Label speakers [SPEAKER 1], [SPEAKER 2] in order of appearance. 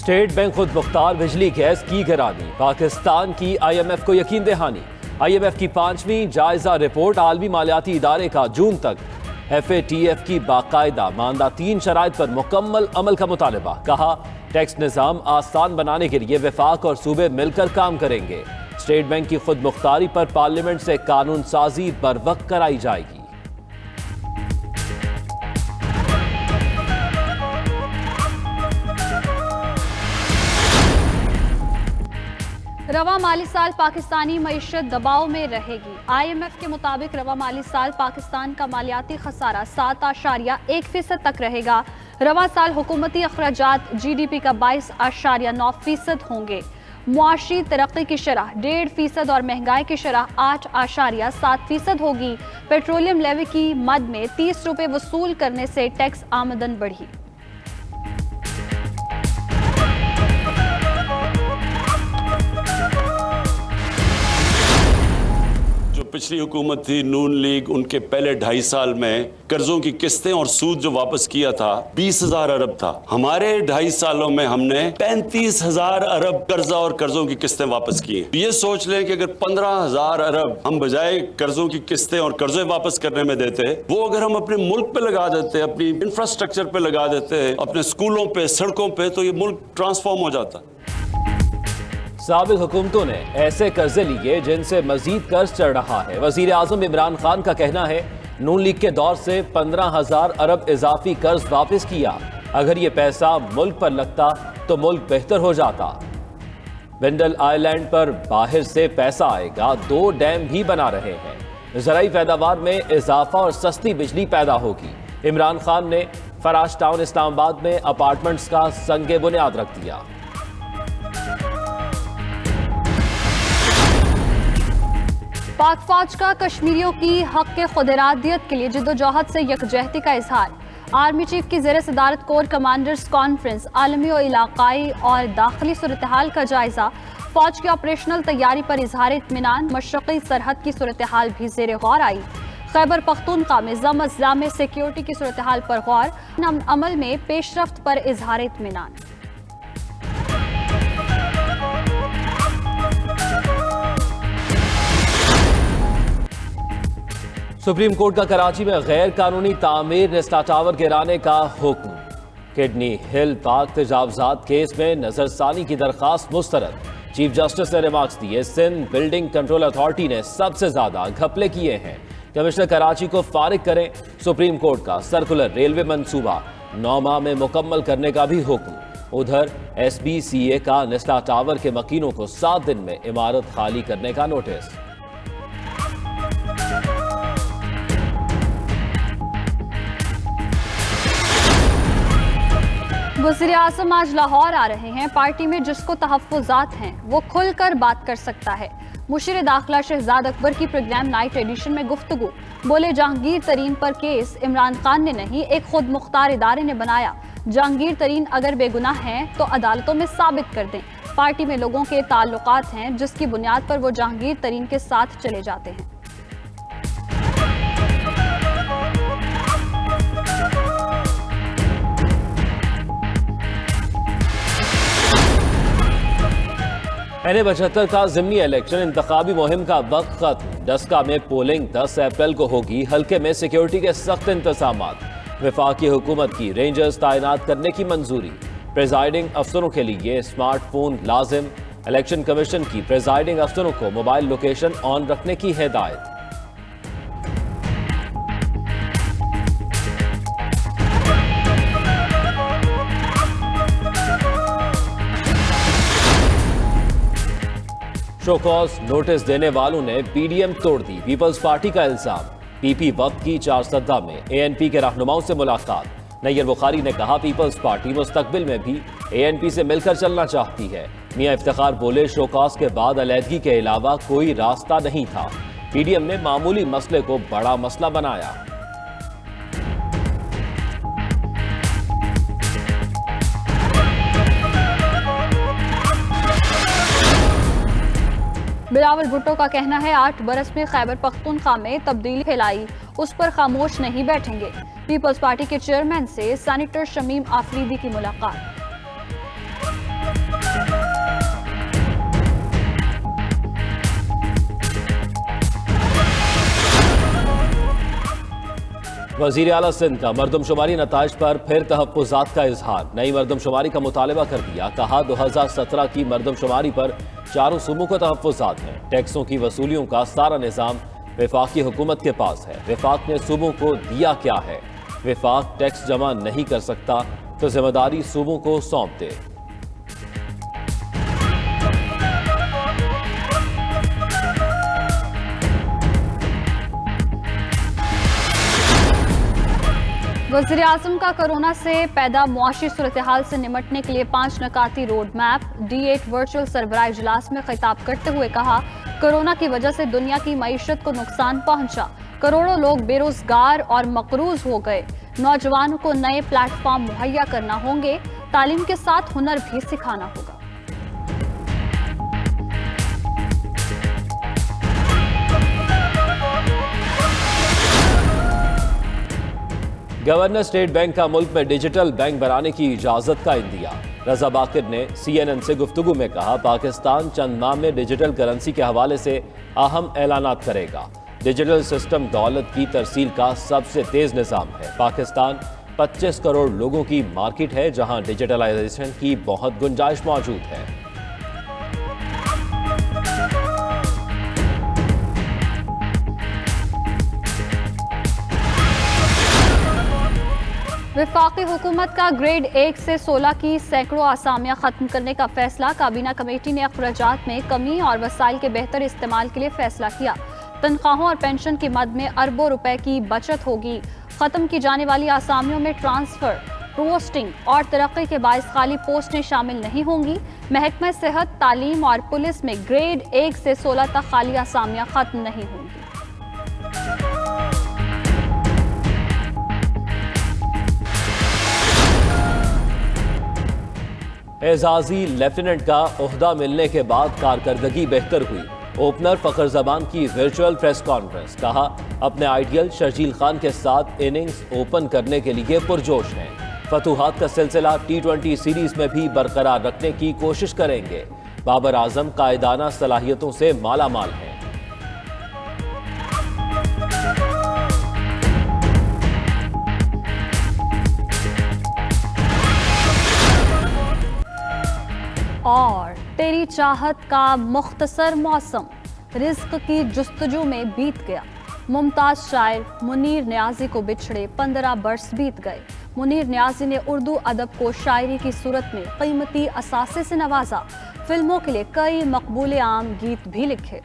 [SPEAKER 1] State bank खुद मुख्तार बिजली gas की गिरानी, पाकिस्तान की IMF को यकीन दहानी। IMF की 5वीं जायजा रिपोर्ट आलमी मालियाती इदारे का जून तक FATF की बाकायदा मानदा 3 शराइत पर मुकम्मल अमल का मुतालबा। कहा टैक्स निज़ाम आसान बनाने के लिए वफाक और सूबे मिलकर काम करेंगे। स्टेट बैंक की खुद मुख्तारी पर पार्लियामेंट से कानून साजी बरवक्त कराई जाएगी।
[SPEAKER 2] रवा माली साल पाकिस्तानी मईशत दबाव में रहेगी। IMF के मुताबिक रवा माली साल पाकिस्तान का मालियाती खसारा 7.1% तक रहेगा। रवा साल हुकूमती अखराजात GDP का 22.9% होंगे। मुआशी तरक्की की शरह 1.5% और महंगाई की शरह 8.7% होगी। पेट्रोलियम लेवी की मद में 30 रुपये वसूल करने से टैक्स आमदन बढ़ी।
[SPEAKER 3] पिछली हुकूमत थी नून लीग, उनके पहले 2.5 साल में कर्जों की किस्तें और सूद जो वापस किया था 20,000 अरब था। हमारे 2.5 सालों में हमने 35,000 अरब कर्जा और कर्जों की किस्तें वापस की। ये सोच लें कि अगर 15,000 अरब हम बजाय कर्जों की किस्तें और कर्जे वापस करने में देते, वो अगर हम अपने मुल्क पे लगा देते, अपनी इंफ्रास्ट्रक्चर पे लगा देते, अपने स्कूलों पे, सड़कों पे, तो ये मुल्क ट्रांसफॉर्म हो जाता।
[SPEAKER 1] साबिक हुकूमतों ने ऐसे कर्जे लिए जिनसे मजीद कर्ज चढ़ रहा है। वजीर आजम इमरान खान का कहना है नून लीग के दौर से 15,000 अरब इजाफी कर्ज वापस किया। अगर ये पैसा मुल्क पर लगता तो मुल्क बेहतर हो जाता। वेंडल आइलैंड पर बाहर से पैसा आएगा, 2 डैम भी बना रहे हैं। ज़राई पैदावार में इजाफा और सस्ती बिजली पैदा होगी। इमरान खान ने फराश टाउन इस्लामाबाद में अपार्टमेंट्स का संगे बुनियाद रख दिया।
[SPEAKER 2] पाक फौज का कश्मीरियों की हक के खुदरादियत के लिए जिद्दोजहद से यकजहती का इजहार। आर्मी चीफ की ज़ेर सदारत कोर कमांडर्स कॉन्फ्रेंस, आलमी और इलाकाई और दाखिली सूरत हाल का जायजा। फौज की ऑपरेशनल तैयारी पर इजहार इत्मीनान। मशरक़ी सरहद की सूरत हाल भी ज़ेर गौर आई। खैबर पख्तूनख्वा में ज़म में सिक्योरिटी की सूरत हाल पर गौर। अमल में पेशरफ्त पर इजहार इत्मीनान।
[SPEAKER 1] सुप्रीम कोर्ट का कराची में गैर कानूनी तामीर नेस्टा टावर गिराने का हुक्म। किडनी हिल पाक तजावजात केस में नजरसानी की दरखास्त मुस्तरद। चीफ जस्टिस ने रिमार्क्स दिए, सिंध बिल्डिंग कंट्रोल अथॉरिटी ने सबसे ज्यादा घपले किए हैं। कमिश्नर कराची को फारिग करें। सुप्रीम कोर्ट का सर्कुलर रेलवे मंसूबा 9 माह में मुकम्मल करने का भी हुक्म। उधर SBCA का नेस्टा टावर के मकीनों को 7 दिन में इमारत खाली करने का नोटिस।
[SPEAKER 2] वज़ीर आज़म आज लाहौर आ रहे हैं। पार्टी में जिसको तहफ़्फ़ुज़ात हैं वो खुलकर बात कर सकता है। मुशीर दाखिला शहजाद अकबर की प्रोग्राम नाइट एडिशन में गुफ्तगू। बोले जहांगीर तरीन पर केस इमरान खान ने नहीं, एक खुद मुख्तार इदारे ने बनाया। जहांगीर तरीन अगर बेगुनाह हैं तो अदालतों में साबित कर दें। पार्टी में लोगों के ताल्लुकात हैं जिसकी बुनियाद पर वो जहांगीर तरीन के साथ चले जाते हैं।
[SPEAKER 1] NA-75 का ज़िमनी इलेक्शन इंतखाबी मुहिम का वक्त खत्म। डस्का में पोलिंग 10 अप्रैल को होगी। हल्के में सिक्योरिटी के सख्त इंतजामात। वफाकी हुकूमत की रेंजर्स तैनात करने की मंजूरी। प्रेजाइडिंग अफसरों के लिए स्मार्टफोन लाजिम। इलेक्शन कमीशन की प्रेजाइडिंग अफसरों को मोबाइल लोकेशन ऑन रखने की हिदायत। शोकॉज नोटिस देने वालों ने PDM तोड़ दी। पीपल्स पार्टी का इल्जाम। PP वक्त की 4 सद्दा में ANP के रहनुमाओं से मुलाकात। नैयर बुखारी ने कहा पीपल्स पार्टी मुस्तकबिल में भी ANP से मिलकर चलना चाहती है। मियां इफ्तिखार बोले शोकॉज के बाद अलहदगी के अलावा कोई रास्ता नहीं था। PDM ने मामूली मसले को बड़ा मसला बनाया।
[SPEAKER 2] बिलावल भुट्टो का कहना है 8 बरस में खैबर पख्तूनख्वा में तब्दीली फैलाई, उस पर खामोश नहीं बैठेंगे। पीपल्स पार्टी के चेयरमैन से सेनेटर शमीम आफरीदी की मुलाकात।
[SPEAKER 1] वजीर आला सिंध का मरदमशुमारी नताइज पर फिर तहफ्फुज़ात का इजहार। नई मरदमशुमारी का मुतालबा कर दिया। कहा 2017 की मरदमशुमारी पर चारों सूबों को तहफ्फुज़ात हैं। टैक्सों की वसूलियों का सारा निज़ाम वफाकी हुकूमत के पास है। वफाक ने सूबों को दिया क्या है? वफाक टैक्स जमा नहीं कर सकता तो जिम्मेदारी सूबों को सौंप दे।
[SPEAKER 2] वज़ीर आज़म का कोरोना से पैदा मुआशी सूरत हाल से निमटने के लिए 5 नकाती रोड मैप। D8 वर्चुअल सरबराह इजलास में खिताब करते हुए कहा, कोरोना की वजह से दुनिया की मईशत को नुकसान पहुंचा। करोड़ों लोग बेरोजगार और मकरूज हो गए। नौजवानों को नए प्लेटफॉर्म मुहैया करना होंगे। तालीम के साथ हुनर भी सिखाना होगा।
[SPEAKER 1] गवर्नर स्टेट बैंक का मुल्क में डिजिटल बैंक बनाने की इजाजत का इंदिया। रजा बाकिर ने CNN से गुफ्तगू में कहा, पाकिस्तान चंद माह में डिजिटल करेंसी के हवाले से अहम ऐलानात करेगा। डिजिटल सिस्टम दौलत की तरसील का सबसे तेज निज़ाम है। पाकिस्तान 25 करोड़ लोगों की मार्केट है, जहां डिजिटलाइजेशन की बहुत गुंजाइश मौजूद है।
[SPEAKER 2] वफाकी हुकूमत का ग्रेड 1 से 16 की सैकड़ों आसामियां खत्म करने का फैसला। काबीना कमेटी ने अखराजात में कमी और वसाइल के बेहतर इस्तेमाल के लिए फैसला किया। तनख्वाहों और पेंशन की मद में अरबों रुपए की बचत होगी। खत्म की जाने वाली आसामियों में ट्रांसफर, पोस्टिंग और तरक्की के बाइस खाली पोस्टें शामिल नहीं होंगी। महकमा सेहत, तालीम और पुलिस में ग्रेड 1 से 16 तक खाली आसामियां खत्म नहीं होंगी।
[SPEAKER 1] एजाजी लेफ्टिनेंट का ओहदा मिलने के बाद कारकर्दगी बेहतर हुई। ओपनर फखर जमान की वर्चुअल प्रेस कॉन्फ्रेंस। कहा, अपने आइडियल शर्जील खान के साथ इनिंग्स ओपन करने के लिए पुरजोश हैं। फतूहात का सिलसिला T20 सीरीज में भी बरकरार रखने की कोशिश करेंगे। बाबर आजम कायदाना सलाहियतों से माला माल हैं।
[SPEAKER 2] और तेरी चाहत का मुख्तसर मौसम रिज्क की जुस्तजू में बीत गया। मुमताज शायर मुनीर न्याजी को बिछड़े 15 बरस बीत गए। मुनीर न्याजी ने उर्दू अदब को शायरी की सूरत में कीमती असासे से नवाजा। फिल्मों के लिए कई मकबूल आम गीत भी लिखे।